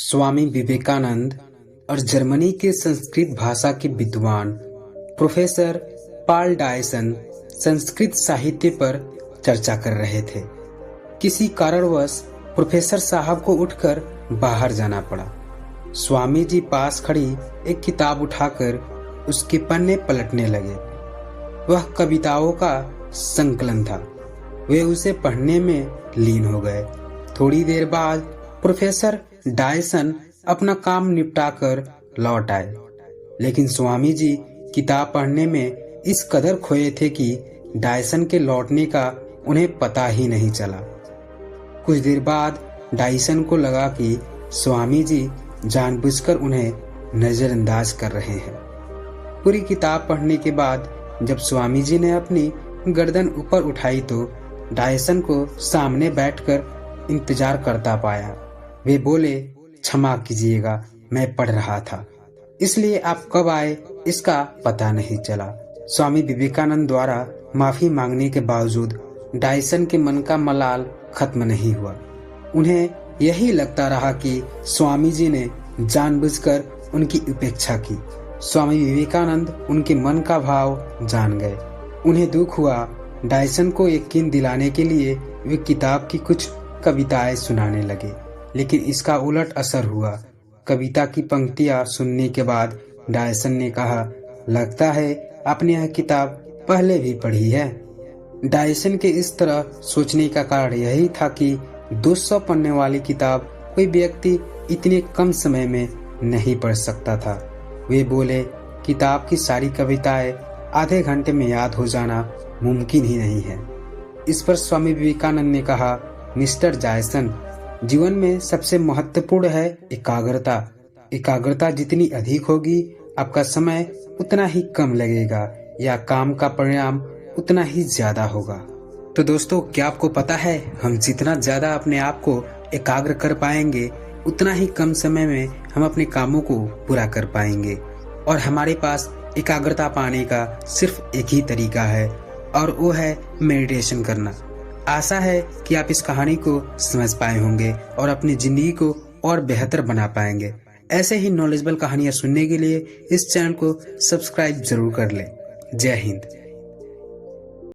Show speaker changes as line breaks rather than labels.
स्वामी विवेकानंद और जर्मनी के संस्कृत भाषा के विद्वान प्रोफेसर पाल डायसन संस्कृत साहित्य पर चर्चा कर रहे थे। किसी कारणवश प्रोफेसर साहब को उठकर बाहर जाना पड़ा। स्वामी जी पास खड़ी एक किताब उठाकर उसके पन्ने पलटने लगे। वह कविताओं का संकलन था। वे उसे पढ़ने में लीन हो गए। थोड़ी देर बाद प्रोफेसर डायसन अपना काम निपटाकर लौट आए, लेकिन स्वामी जी किताब पढ़ने में इस कदर खोए थे कि डायसन के लौटने का उन्हें पता ही नहीं चला। कुछ देर बाद डायसन को लगा कि स्वामी जी जानबूझकर उन्हें नजरअंदाज कर रहे हैं। पूरी किताब पढ़ने के बाद जब स्वामी जी ने अपनी गर्दन ऊपर उठाई तो डायसन को सामने बैठकर इंतजार करता पाया। वे बोले, क्षमा कीजिएगा, मैं पढ़ रहा था, इसलिए आप कब आए इसका पता नहीं चला। स्वामी विवेकानंद द्वारा माफी मांगने के बावजूद डायसन के मन का मलाल खत्म नहीं हुआ। उन्हें यही लगता रहा कि स्वामी जी ने जानबूझकर उनकी उपेक्षा की। स्वामी विवेकानंद उनके मन का भाव जान गए। उन्हें दुख हुआ। डायसन को यकीन दिलाने के लिए वे किताब की कुछ कविताएं सुनाने लगे, लेकिन इसका उलट असर हुआ। कविता की पंक्तियां सुनने के बाद डायसन ने कहा, लगता है आपने यह किताब पहले भी पढ़ी है। डायसन के इस तरह सोचने का कारण यही था कि 200 पन्ने वाली किताब कोई व्यक्ति इतने कम समय में नहीं पढ़ सकता था। वे बोले, किताब की सारी कविताएं आधे घंटे में याद हो जाना मुमकिन ही नहीं है। इस पर स्वामी विवेकानंद ने कहा, मिस्टर डायसन, जीवन में सबसे महत्वपूर्ण है एकाग्रता। एकाग्रता जितनी अधिक होगी आपका समय उतना ही कम लगेगा या काम का परिणाम उतना ही ज्यादा होगा। तो दोस्तों, क्या आपको पता है, हम जितना ज्यादा अपने आप को एकाग्र कर पाएंगे उतना ही कम समय में हम अपने कामों को पूरा कर पाएंगे। और हमारे पास एकाग्रता पाने का सिर्फ एक ही तरीका है और वो है मेडिटेशन करना। आशा है कि आप इस कहानी को समझ पाए होंगे और अपनी जिंदगी को और बेहतर बना पाएंगे। ऐसे ही नॉलेजेबल कहानियां सुनने के लिए इस चैनल को सब्सक्राइब जरूर कर लें। जय हिंद।